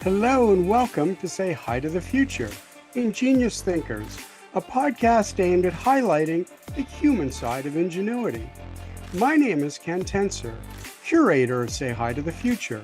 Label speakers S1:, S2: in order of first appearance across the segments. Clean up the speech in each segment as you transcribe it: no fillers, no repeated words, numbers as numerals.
S1: Hello and welcome to Say Hi to the Future, Ingenious Thinkers, a podcast aimed at highlighting the human side of ingenuity. My name is Ken Tencer, curator of Say Hi to the Future,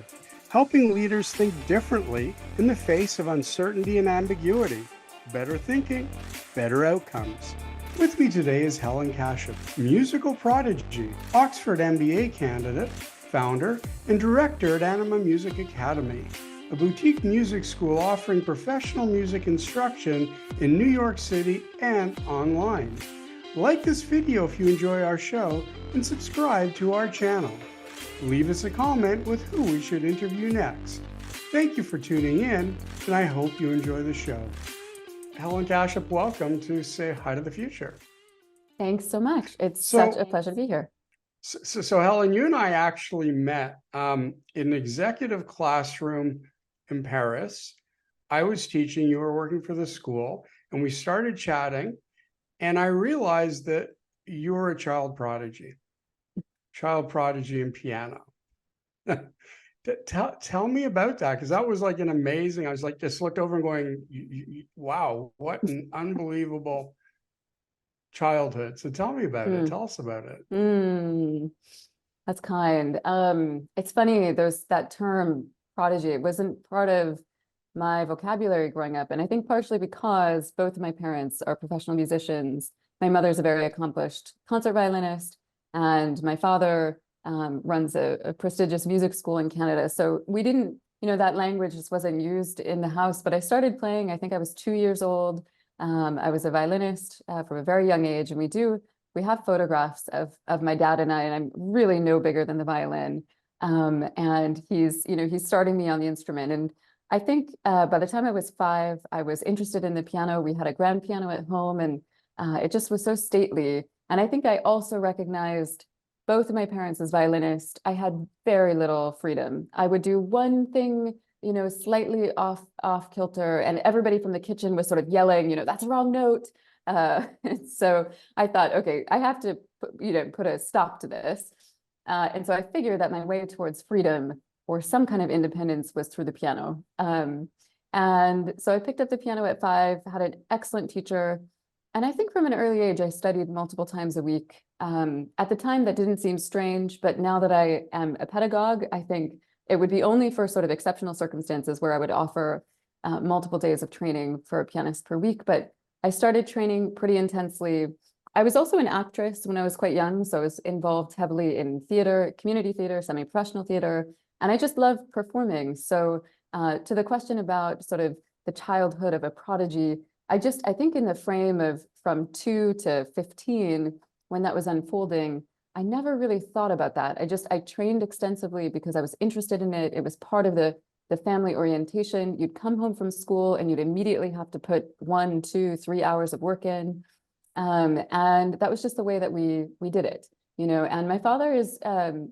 S1: helping leaders think differently in the face of uncertainty and ambiguity. Better thinking, better outcomes. With me today is Helen Kashap, musical prodigy, Oxford MBA candidate, founder, and director at Anima Music Academy, a boutique music school offering professional music instruction in New York City and online. Like this video if you enjoy our show and subscribe to our channel. Leave us a comment with who we should interview next. Thank you for tuning in, and I hope you enjoy the show. Helen Kashap, welcome to Say Hi to the Future.
S2: Thanks so much. It's such a pleasure to be here.
S1: So Helen, you and I actually met in an executive classroom in Paris. I was teaching, you were working for the school, and we started chatting, and I realized that you were a child prodigy in piano. Tell me about that, because that was like an amazing, I was like, just looked over and going, wow, what an unbelievable childhood. So tell me about it. Tell us about it.
S2: That's kind. It's funny, there's that term prodigy. It wasn't part of my vocabulary growing up. And I think partially because both of my parents are professional musicians. My mother's a very accomplished concert violinist, and my father runs a prestigious music school in Canada. So we didn't, that language just wasn't used in the house. But I started playing, I think I was 2 years old. I was a violinist from a very young age, and we have photographs of my dad and I, and I'm really no bigger than the violin. And he's starting me on the instrument. And I think by the time I was 5, I was interested in the piano. We had a grand piano at home, and it just was so stately. And I think I also recognized both of my parents as violinists. I had very little freedom. I would do one thing, slightly off kilter, and everybody from the kitchen was sort of yelling, that's a wrong note. So I thought, okay, I have to, put a stop to this. And so I figured that my way towards freedom or some kind of independence was through the piano. And so I picked up the piano at 5, had an excellent teacher. And I think from an early age, I studied multiple times a week. At the time, that didn't seem strange, but now that I am a pedagogue, I think it would be only for sort of exceptional circumstances where I would offer multiple days of training for a pianist per week. But I started training pretty intensely. I was also an actress when I was quite young, so I was involved heavily in theater, community theater, semi-professional theater, and I just loved performing. So to the question about sort of the childhood of a prodigy, I think in the frame of from 2 to 15, when that was unfolding, I never really thought about that. I trained extensively because I was interested in it. It was part of the family orientation. You'd come home from school and you'd immediately have to put 1, 2, 3 hours of work in. And that was just the way that we did it, and my father is,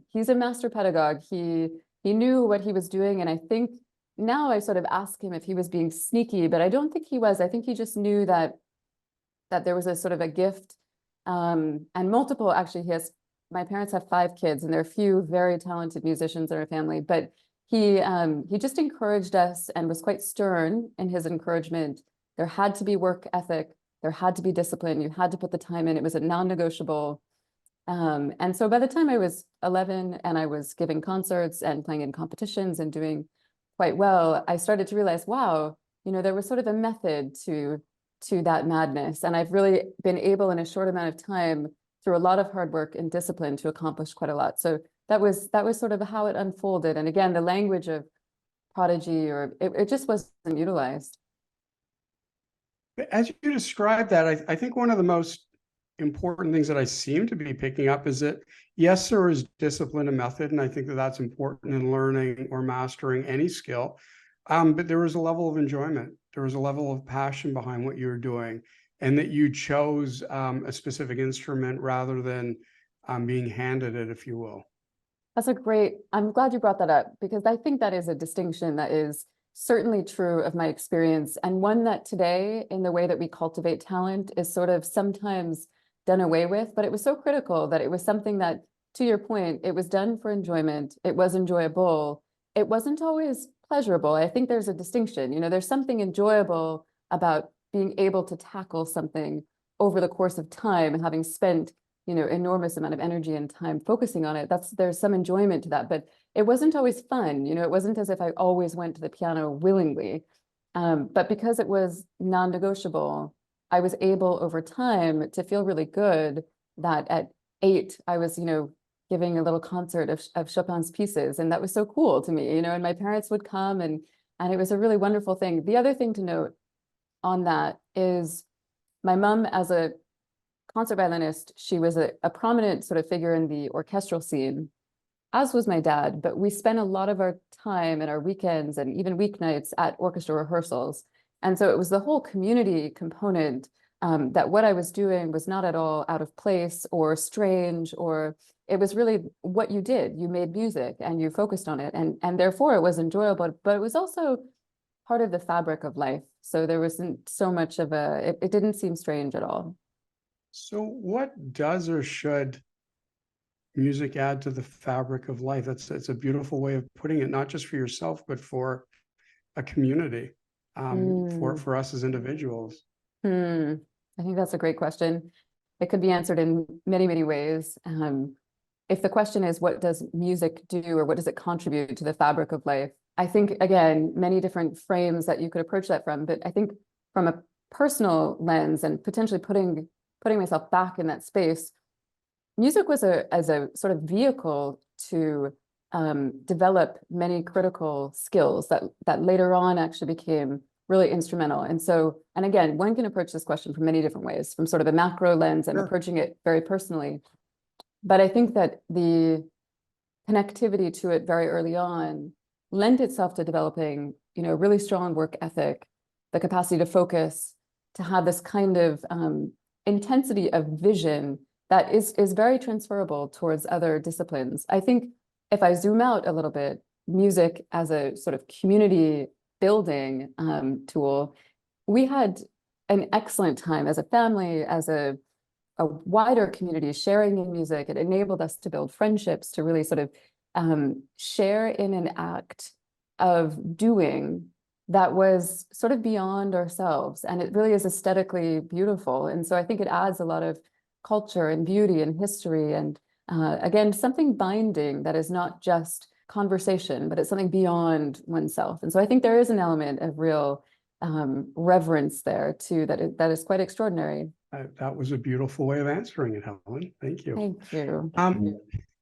S2: he's a master pedagogue. He knew what he was doing. And I think now I sort of ask him if he was being sneaky, but I don't think he was. I think he just knew that there was a sort of a gift, and multiple, actually, my parents have 5 kids, and there are a few very talented musicians in our family, but he just encouraged us and was quite stern in his encouragement. There had to be work ethic. There had to be discipline. You had to put the time in. It was a non-negotiable. And so by the time I was 11 and I was giving concerts and playing in competitions and doing quite well, I started to realize, wow, there was sort of a method to that madness. And I've really been able in a short amount of time, through a lot of hard work and discipline, to accomplish quite a lot. So that was sort of how it unfolded. And again, the language of prodigy, or it just wasn't utilized.
S1: As you described that, I think one of the most important things that I seem to be picking up is that, yes, there is discipline and method, and I think that that's important in learning or mastering any skill. But there was a level of enjoyment. There was a level of passion behind what you were doing, and that you chose a specific instrument rather than being handed it, if you will.
S2: I'm glad you brought that up, because I think that is a distinction that is certainly true of my experience, and one that today, in the way that we cultivate talent, is sort of sometimes done away with. But it was so critical that it was something that, to your point, it was done for enjoyment. It was enjoyable. It wasn't always pleasurable. I think there's a distinction. There's something enjoyable about being able to tackle something over the course of time, and having spent, enormous amount of energy and time focusing on it. There's some enjoyment to that, but it wasn't always fun. It wasn't as if I always went to the piano willingly. But because it was non-negotiable, I was able over time to feel really good that at 8, I was, giving a little concert of Chopin's pieces. And that was so cool to me, and my parents would come, and it was a really wonderful thing. The other thing to note on that is my mom, as a concert violinist, she was a prominent sort of figure in the orchestral scene, as was my dad, but we spent a lot of our time and our weekends and even weeknights at orchestra rehearsals. And so it was the whole community component, that what I was doing was not at all out of place or strange, or it was really what you did. You made music and you focused on it, and therefore it was enjoyable, but it was also part of the fabric of life. So there wasn't so much of it didn't seem strange at all.
S1: So what does or should music add to the fabric of life? It's a beautiful way of putting it, not just for yourself, but for a community, for us as individuals.
S2: I think that's a great question. It could be answered in many, many ways. If the question is, what does music do, or what does it contribute to the fabric of life? I think, again, many different frames that you could approach that from, but I think from a personal lens, and potentially putting myself back in that space, music was as a sort of vehicle to develop many critical skills that later on actually became really instrumental. And again, one can approach this question from many different ways, from sort of a macro lens and approaching it very personally. But I think that the connectivity to it very early on lent itself to developing, really strong work ethic, the capacity to focus, to have this kind of intensity of vision that is very transferable towards other disciplines. I think if I zoom out a little bit, music as a sort of community building tool, we had an excellent time as a family, as a wider community, sharing in music. It enabled us to build friendships, to really sort of share in an act of doing that was sort of beyond ourselves. And it really is aesthetically beautiful. And so I think it adds a lot of culture and beauty and history, and again, something binding that is not just conversation, but it's something beyond oneself. And so I think there is an element of real reverence there too, that is quite extraordinary.
S1: That was a beautiful way of answering it, Helen. Thank you.
S2: Thank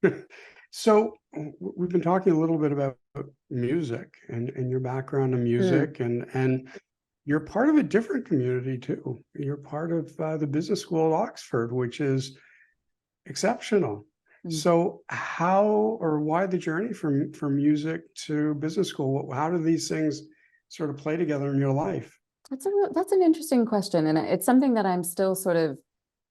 S2: you.
S1: So we've been talking a little bit about music and your background in music, and you're part of a different community too. You're part of the business school at Oxford, which is exceptional. So how or why the journey from music to business school? How do these things sort of play together in your life?
S2: That's an interesting question. And it's something that I'm still sort of,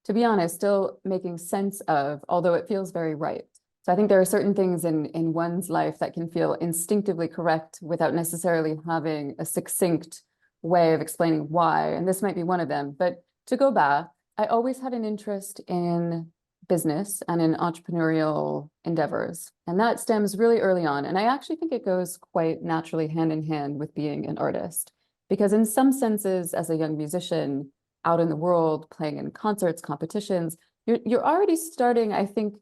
S2: to be honest, still making sense of, although it feels very right. So I think there are certain things in one's life that can feel instinctively correct without necessarily having a succinct way of explaining why. And this might be one of them. But to go back, I always had an interest in business and in entrepreneurial endeavors. And that stems really early on. And I actually think it goes quite naturally hand in hand with being an artist. Because in some senses, as a young musician out in the world, playing in concerts, competitions, you're already starting, I think,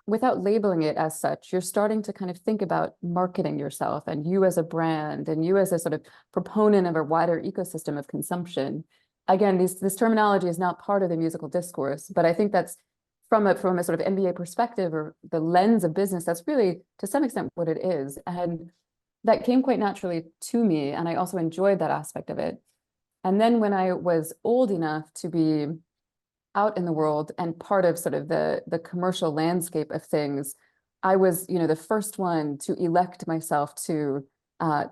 S2: without labeling it as such, you're starting to kind of think about marketing yourself and you as a brand and you as a sort of proponent of a wider ecosystem of consumption. Again, this terminology is not part of the musical discourse, but I think that's from a sort of MBA perspective, or the lens of business, that's really to some extent what it is. And that came quite naturally to me. And I also enjoyed that aspect of it. And then when I was old enough to be out in the world and part of sort of the commercial landscape of things, I was, the first one to elect myself to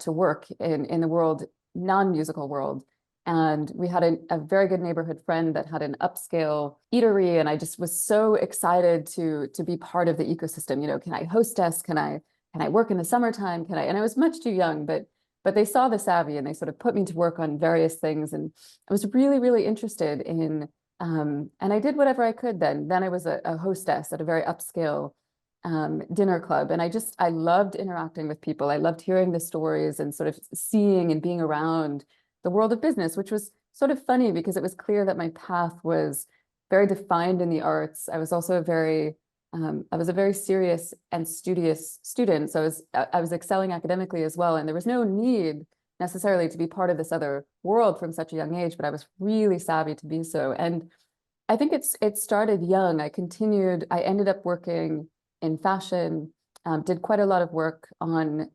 S2: work in the world, non-musical world. And we had a very good neighborhood friend that had an upscale eatery, and I just was so excited to be part of the ecosystem. Can I hostess? Can I work in the summertime? And I was much too young, but they saw the savvy and they sort of put me to work on various things. And I was really, really interested in, and I did whatever I could then. Then I was a hostess at a very upscale dinner club. And I loved interacting with people. I loved hearing the stories and sort of seeing and being around the world of business, which was sort of funny because it was clear that my path was very defined in the arts. I was also I was a very serious and studious student. So I was excelling academically as well. And there was no need necessarily to be part of this other world from such a young age, but I was really savvy to be so. And I think it started young. I ended up working in fashion, did quite a lot of work on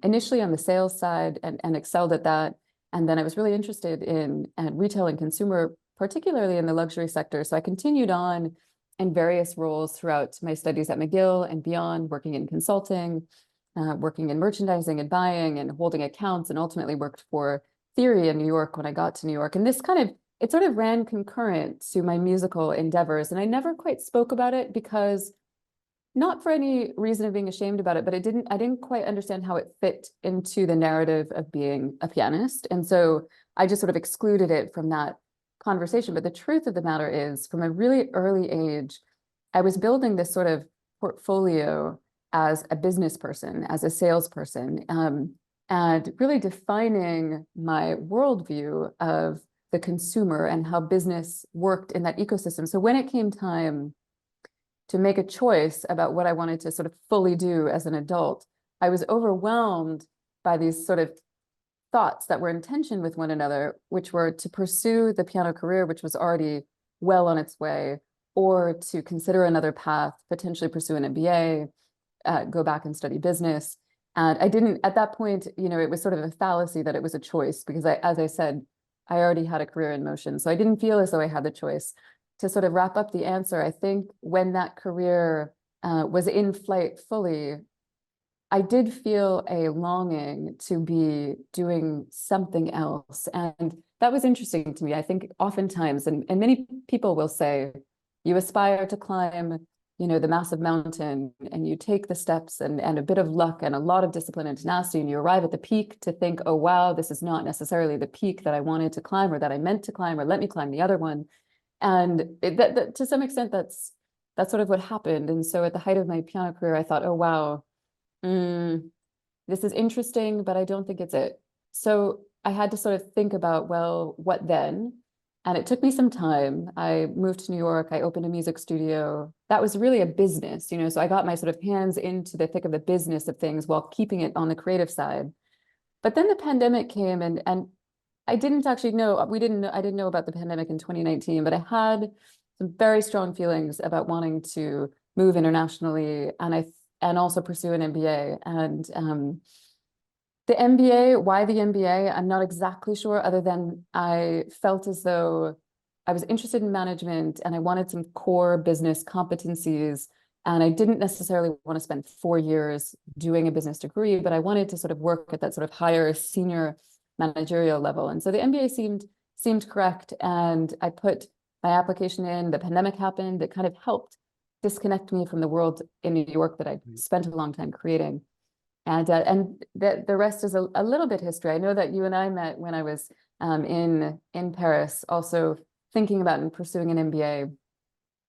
S2: initially on the sales side and excelled at that. And then I was really interested in retail and consumer, particularly in the luxury sector. So I continued on in various roles throughout my studies at McGill and beyond, working in consulting, working in merchandising and buying and holding accounts, and ultimately worked for Theory in New York when I got to New York. And it sort of ran concurrent to my musical endeavors. And I never quite spoke about it because not for any reason of being ashamed about it, but I didn't quite understand how it fit into the narrative of being a pianist. And so I just sort of excluded it from that conversation. But the truth of the matter is, from a really early age, I was building this sort of portfolio as a business person, as a salesperson, and really defining my worldview of the consumer and how business worked in that ecosystem. So when it came time to make a choice about what I wanted to sort of fully do as an adult, I was overwhelmed by these sort of thoughts that were in tension with one another, which were to pursue the piano career, which was already well on its way, or to consider another path, potentially pursue an MBA, go back and study business. And I didn't, at that point, it was sort of a fallacy that it was a choice because as I said, I already had a career in motion. So I didn't feel as though I had the choice. To sort of wrap up the answer, I think when that career was in flight fully, I did feel a longing to be doing something else. And that was interesting to me. I think oftentimes, and many people will say, you aspire to climb, the massive mountain, and you take the steps and a bit of luck and a lot of discipline and tenacity, and you arrive at the peak to think, oh, wow, this is not necessarily the peak that I wanted to climb or that I meant to climb, or let me climb the other one. And to some extent, that's sort of what happened. And so at the height of my piano career, I thought, oh, wow, this is interesting, but I don't think it's it. So I had to sort of think about, well, what then? And it took me some time. I moved to New York. I opened a music studio. That was really a business, so I got my sort of hands into the thick of the business of things while keeping it on the creative side. But then the pandemic came and I didn't actually know, I didn't know about the pandemic in 2019, but I had some very strong feelings about wanting to move internationally and also pursue an MBA. And the MBA, why the MBA? I'm not exactly sure, other than I felt as though I was interested in management and I wanted some core business competencies. And I didn't necessarily want to spend 4 years doing a business degree, but I wanted to sort of work at that sort of higher senior managerial level. And so the MBA seemed correct. And I put my application in. The pandemic happened. It kind of helped disconnect me from the world in New York that I'd spent a long time creating. And the rest is a little bit history. I know that you and I met when I was in Paris, also thinking about and pursuing an MBA.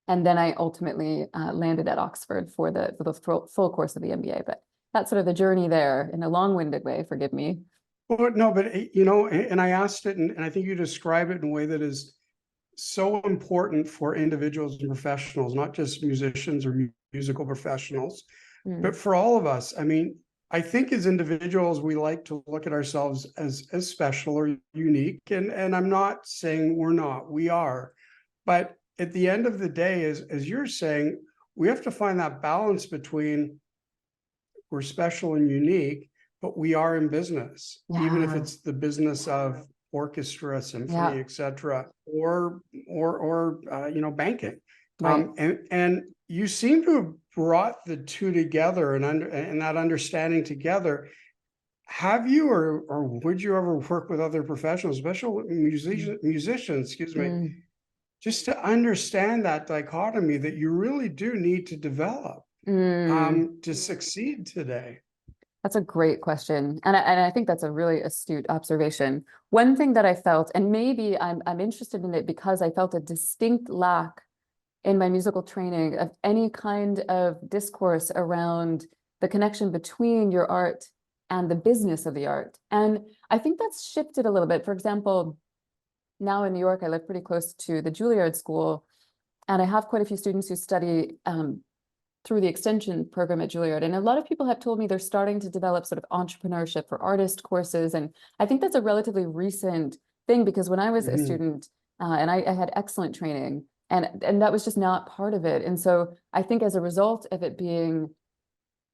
S2: And then I ultimately landed at Oxford for the full course of the MBA. But that's sort of the journey there in a long-winded way, forgive me.
S1: Well, no, but and I asked it, and I think you describe it in a way that is so important for individuals and professionals, not just musicians or musical professionals, but for all of us. I mean, I think as individuals, we like to look at ourselves as special or unique, and I'm not saying we're not, we are. But at the end of the day, as you're saying, we have to find that balance between we're special and unique, but we are in business, even if it's the business of orchestra, symphony, etc., or banking.
S2: Right.
S1: And you seem to have brought the two together and that understanding together. Have you or would you ever work with other professionals, especially musicians, excuse me, just to understand that dichotomy that you really do need to develop to succeed today?
S2: That's a great question. And I think that's a really astute observation. One thing that I felt, and maybe I'm interested in it because I felt a distinct lack in my musical training of any kind of discourse around the connection between your art and the business of the art. And I think that's shifted a little bit. For example, now in New York, I live pretty close to the Juilliard School, and I have quite a few students who study through the extension program at Juilliard. And a lot of people have told me they're starting to develop sort of entrepreneurship for artist courses. And I think that's a relatively recent thing, because when I was a student, and I had excellent training, and that was just not part of it. And so I think as a result of it being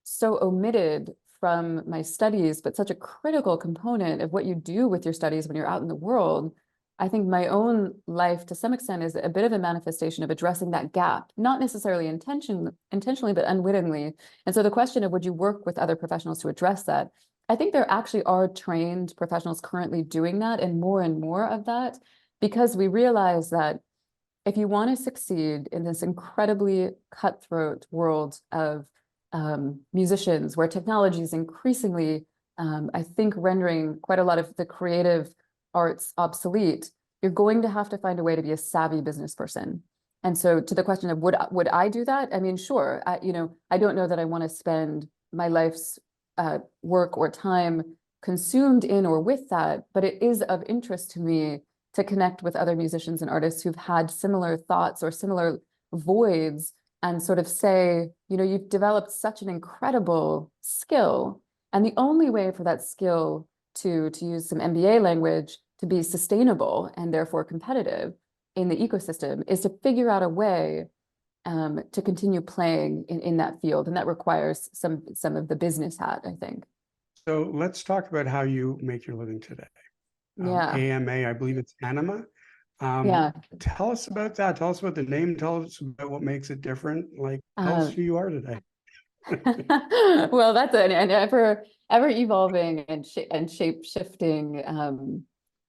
S2: so omitted from my studies, but such a critical component of what you do with your studies when you're out in the world, I think my own life to some extent is a bit of a manifestation of addressing that gap, not necessarily intentionally, but unwittingly. And so the question of would you work with other professionals to address that? I think there actually are trained professionals currently doing that, and more of that, because we realize that if you want to succeed in this incredibly cutthroat world of musicians, where technology is increasingly, I think, rendering quite a lot of the creative arts obsolete, you're going to have to find a way to be a savvy business person. And so to the question of would I do that? I mean, sure. I don't know that I want to spend my life's work or time consumed in or with that, but it is of interest to me to connect with other musicians and artists who've had similar thoughts or similar voids, and sort of say, you've developed such an incredible skill, and the only way for that skill to use some MBA language, to be sustainable and therefore competitive in the ecosystem is to figure out a way to continue playing in that field. And that requires some of the business hat, I think.
S1: So let's talk about how you make your living today.
S2: Yeah.
S1: AMA, I believe it's Anima.
S2: Yeah.
S1: Tell us about that. Tell us about the name. Tell us about what makes it different. Tell us who you are today.
S2: Well, that's an ever evolving and shape shifting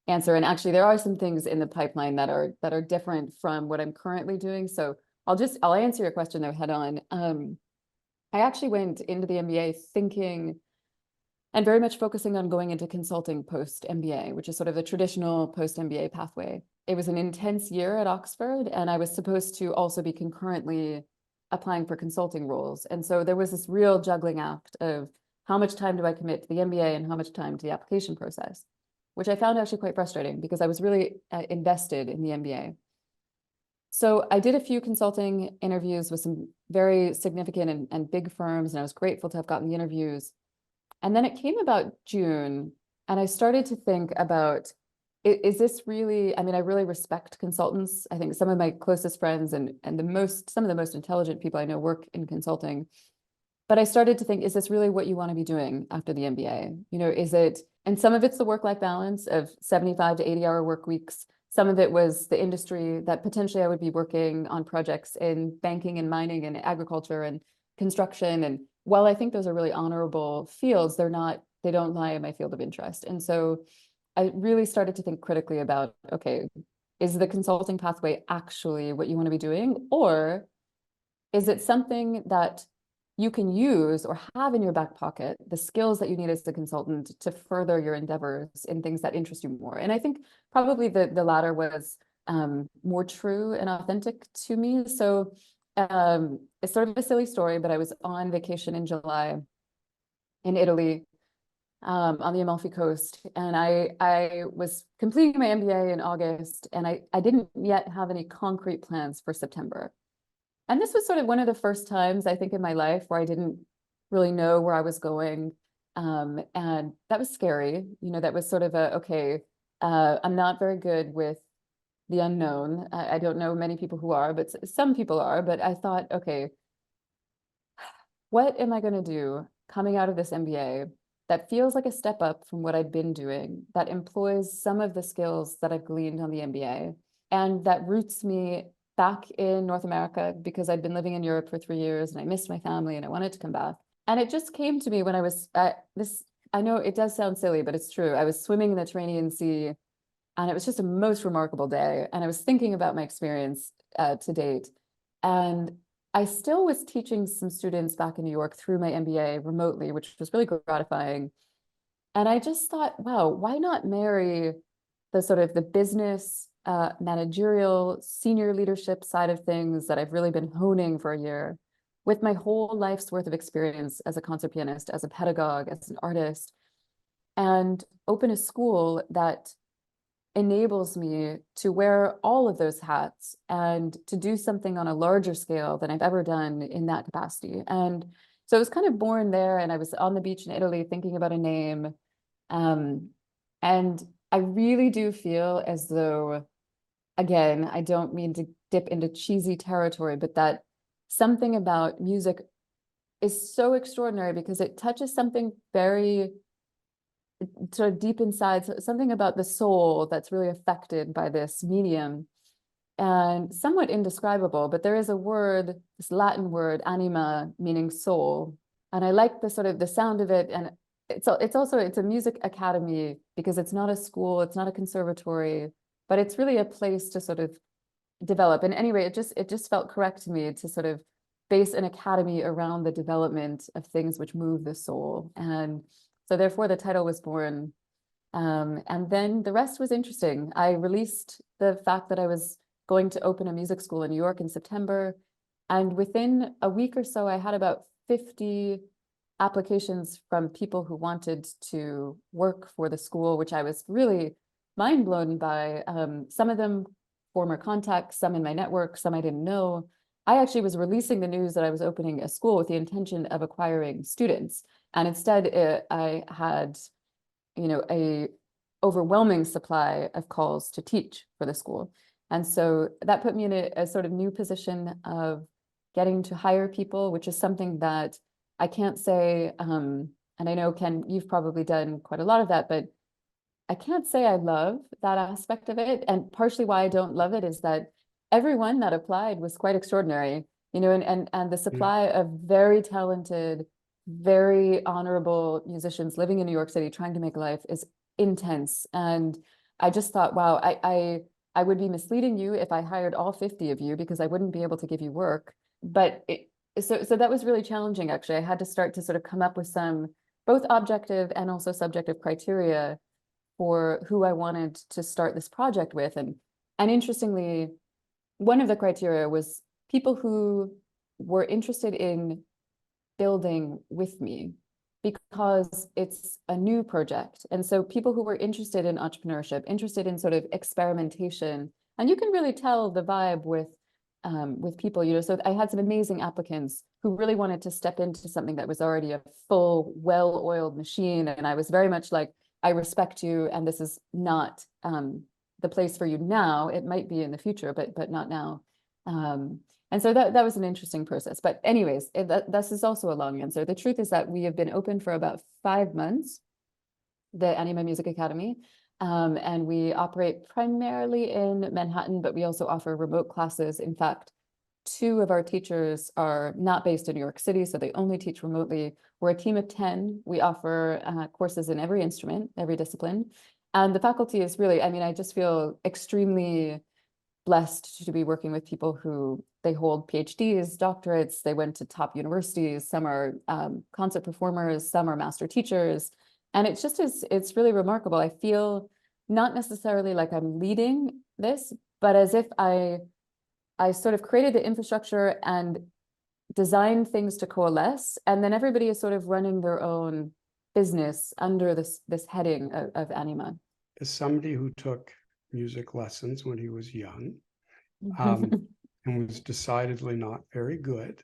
S2: answer. And actually, there are some things in the pipeline that are different from what I'm currently doing. So I'll answer your question though head on. I actually went into the MBA thinking and very much focusing on going into consulting post MBA, which is sort of the traditional post MBA pathway. It was an intense year at Oxford, and I was supposed to also be concurrently applying for consulting roles. And so there was this real juggling act of how much time do I commit to the MBA and how much time to the application process, which I found actually quite frustrating because I was really invested in the MBA. So I did a few consulting interviews with some very significant and big firms, and I was grateful to have gotten the interviews. And then it came about June, and I started to think about, is this really, I mean, I really respect consultants. I think some of my closest friends and some of the most intelligent people I know work in consulting. But I started to think, is this really what you want to be doing after the MBA? Is it, and some of it's the work-life balance of 75 to 80-hour work weeks. Some of it was the industry that potentially I would be working on projects in banking and mining and agriculture and construction. And while I think those are really honorable fields, they don't lie in my field of interest. And so I really started to think critically about, okay, is the consulting pathway actually what you want to be doing? Or is it something that you can use or have in your back pocket, the skills that you need as a consultant to further your endeavors in things that interest you more? And I think probably the latter was more true and authentic to me. So it's sort of a silly story, but I was on vacation in July in Italy, on the Amalfi Coast, and I was completing my MBA in August, and I didn't yet have any concrete plans for September. And this was sort of one of the first times, I think, in my life where I didn't really know where I was going. And that was scary. That was sort of okay, I'm not very good with the unknown. I don't know many people who are, but some people are. But I thought, okay, what am I going to do coming out of this MBA that feels like a step up from what I'd been doing, that employs some of the skills that I've gleaned on the MBA, and that roots me back in North America, because I'd been living in Europe for 3 years and I missed my family and I wanted to come back. And it just came to me when I was I know it does sound silly, but it's true. I was swimming in the Tyrrhenian Sea, and it was just a most remarkable day. And I was thinking about my experience to date. And I still was teaching some students back in New York through my MBA remotely, which was really gratifying. And I just thought, wow, why not marry the sort of the business managerial senior leadership side of things that I've really been honing for a year with my whole life's worth of experience as a concert pianist, as a pedagogue, as an artist, and open a school that enables me to wear all of those hats and to do something on a larger scale than I've ever done in that capacity. And so it was kind of born there, and I was on the beach in Italy thinking about a name. And I really do feel as though, again, I don't mean to dip into cheesy territory, but that something about music is so extraordinary because it touches something very sort of deep inside, something about the soul that's really affected by this medium and somewhat indescribable. But there is a word, this Latin word, anima, meaning soul. And I like the sort of the sound of it. And it's a music academy because it's not a school, it's not a conservatory, but it's really a place to sort of develop. And anyway, it just felt correct to me to sort of base an academy around the development of things which move the soul. And so therefore the title was born. And then the rest was interesting. I released the fact that I was going to open a music school in New York in September. And within a week or so, I had about 50 applications from people who wanted to work for the school, which I was really mind blown by. Some of them former contacts, some in my network, some I didn't know. I actually was releasing the news that I was opening a school with the intention of acquiring students. And instead, I had, a overwhelming supply of calls to teach for the school. And so that put me in a sort of new position of getting to hire people, which is something that I can't say, and I know, Ken, you've probably done quite a lot of that, but I can't say I love that aspect of it. And partially why I don't love it is that everyone that applied was quite extraordinary, and the supply of very talented, very honorable musicians living in New York City trying to make life is intense. And I just thought, wow, I would be misleading you if I hired all 50 of you because I wouldn't be able to give you work. But so that was really challenging, actually. I had to start to sort of come up with some both objective and also subjective criteria for who I wanted to start this project with. And interestingly, one of the criteria was people who were interested in building with me because it's a new project. And so people who were interested in entrepreneurship, interested in sort of experimentation, and you can really tell the vibe with people, so I had some amazing applicants who really wanted to step into something that was already a full, well-oiled machine. And I was very much like, I respect you, and this is not the place for you now. It might be in the future, but not now. And so that was an interesting process. But anyways, this is also a long answer. The truth is that we have been open for about 5 months, the Anima Music Academy, and we operate primarily in Manhattan, but we also offer remote classes. In fact, 2 of our teachers are not based in New York City, so they only teach remotely. We're a team of 10. We offer courses in every instrument, every discipline. And the faculty is really, I just feel extremely blessed to be working with people who they hold PhDs, doctorates, they went to top universities, some are concert performers, some are master teachers. And it's really remarkable. I feel not necessarily like I'm leading this, but as if I sort of created the infrastructure and designed things to coalesce, and then everybody is sort of running their own business under this heading of Anima.
S1: As somebody who took music lessons when he was young, and was decidedly not very good.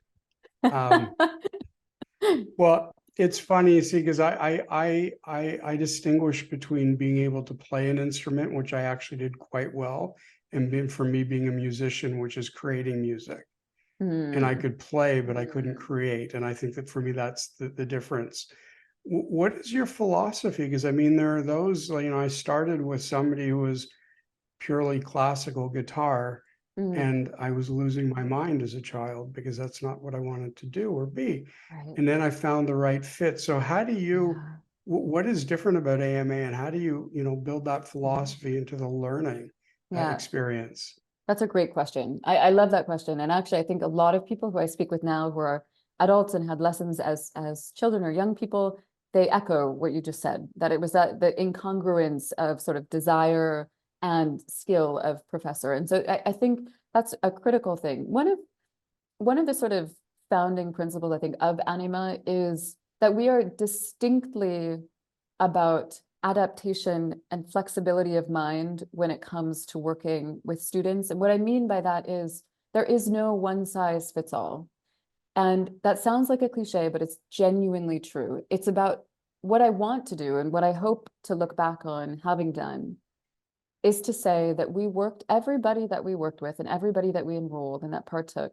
S1: Well, it's funny, see, because I distinguish between being able to play an instrument, which I actually did quite well, and for me being a musician, which is creating music. And I could play, but I couldn't create. And I think that for me, that's the difference. What is your philosophy? Because there are those, I started with somebody who was purely classical guitar, and I was losing my mind as a child because that's not what I wanted to do or be.
S2: Right.
S1: And then I found the right fit. So how do you, what is different about AMA, and how do you, build that philosophy into the learning experience?
S2: That's a great question. I love that question. And actually, I think a lot of people who I speak with now who are adults and had lessons as children or young people, they echo what you just said, that it was the incongruence of sort of desire and skill of professor. And so I think that's a critical thing. One of the sort of founding principles, I think, of Anima is that we are distinctly about adaptation and flexibility of mind when it comes to working with students. And what I mean by that is there is no one size fits all. And that sounds like a cliche, but it's genuinely true. It's about what I want to do and what I hope to look back on having done is to say that everybody that we worked with and everybody that we enrolled and that partook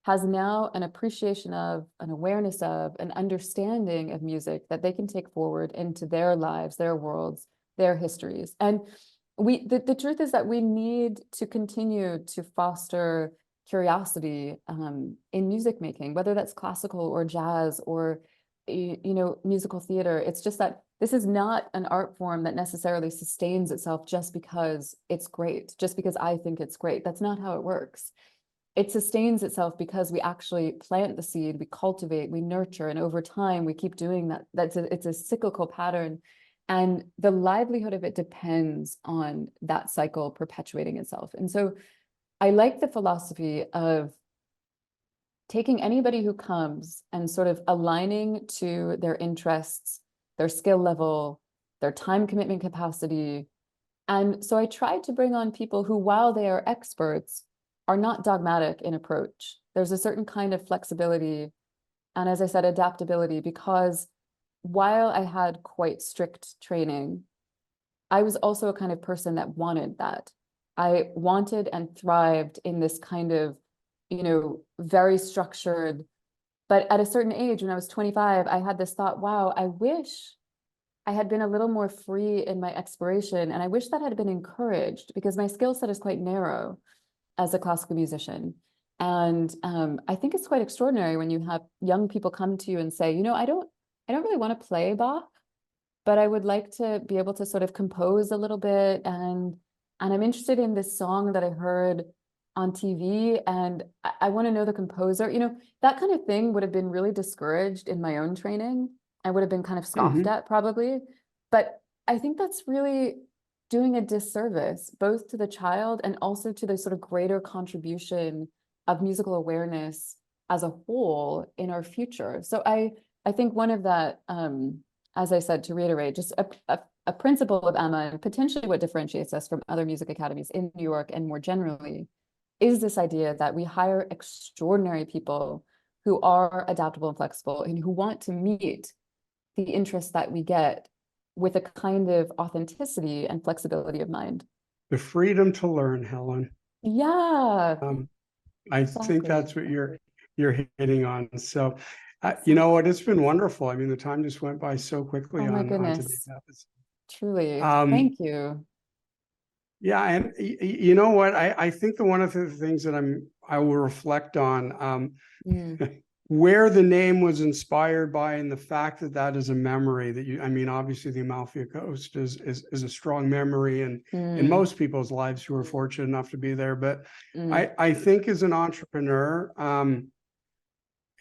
S2: has now an appreciation of, an awareness of, an understanding of music that they can take forward into their lives, their worlds, their histories. And the truth is that we need to continue to foster curiosity in music making, whether that's classical or jazz or musical theater. It's just that this is not an art form that necessarily sustains itself just because it's great, just because I think it's great. That's not how it works. It sustains itself because we actually plant the seed, we cultivate, we nurture, and over time we keep doing that. It's a cyclical pattern. And the livelihood of it depends on that cycle perpetuating itself. And so I like the philosophy of taking anybody who comes and sort of aligning to their interests, their skill level, their time commitment capacity. And so I try to bring on people who, while they are experts, are not dogmatic in approach. There's a certain kind of flexibility and, as I said, adaptability, because while I had quite strict training, I was also a kind of person that wanted that. I wanted and thrived in this kind of, very structured, but at a certain age, when I was 25, I had this thought, wow, I wish I had been a little more free in my exploration. And I wish that had been encouraged because my skill set is quite narrow as a classical musician. And I think it's quite extraordinary when you have young people come to you and say, I don't really want to play Bach, but I would like to be able to sort of compose a little bit. And I'm interested in this song that I heard on TV and I want to know the composer. That kind of thing would have been really discouraged in my own training. I would have been kind of scoffed at probably. But I think that's really doing a disservice both to the child and also to the sort of greater contribution of musical awareness as a whole in our future. So I think one of that, as I said, to reiterate, just a principle of Emma and potentially what differentiates us from other music academies in New York and more generally is this idea that we hire extraordinary people who are adaptable and flexible and who want to meet the interests that we get with a kind of authenticity and flexibility of mind.
S1: The freedom to learn, Helen.
S2: Yeah,
S1: I think that's what you're hitting on. So, you know what? It's been wonderful. I mean, the time just went by so quickly
S2: oh my
S1: on today's
S2: goodness,
S1: episode.
S2: truly. Thank you.
S1: Yeah, and you know what? I think one of the things that I will reflect on where the name was inspired by, and the fact that is a memory that obviously the Amalfi Coast is a strong memory in most people's lives who are fortunate enough to be there. But I think as an entrepreneur,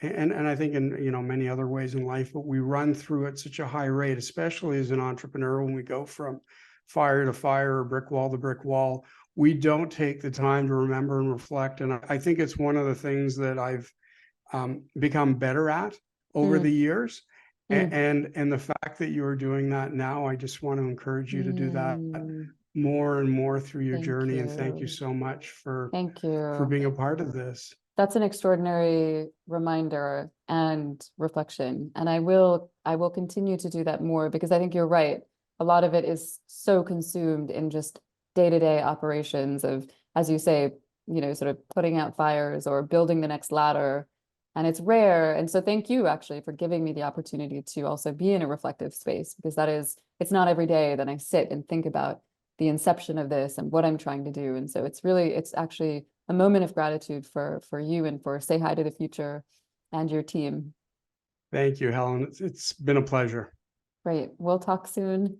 S1: and I think in many other ways in life, but we run through at such a high rate, especially as an entrepreneur, when we go from fire to fire or brick wall to brick wall, we don't take the time to remember and reflect. And I think it's one of the things that I've become better at over the years. And the fact that you are doing that now, I just want to encourage you to do that more and more through your journey. And thank you so much for being a part of this.
S2: That's an extraordinary reminder and reflection. And I will continue to do that more because I think you're right. A lot of it is so consumed in just day-to-day operations of, as you say, sort of putting out fires or building the next ladder. And it's rare. And so thank you actually for giving me the opportunity to also be in a reflective space, because it's not every day that I sit and think about the inception of this and what I'm trying to do. And so it's actually a moment of gratitude for you and for Say Hi to the Future and your team.
S1: Thank you, Helen. It's been a pleasure.
S2: Great. We'll talk soon.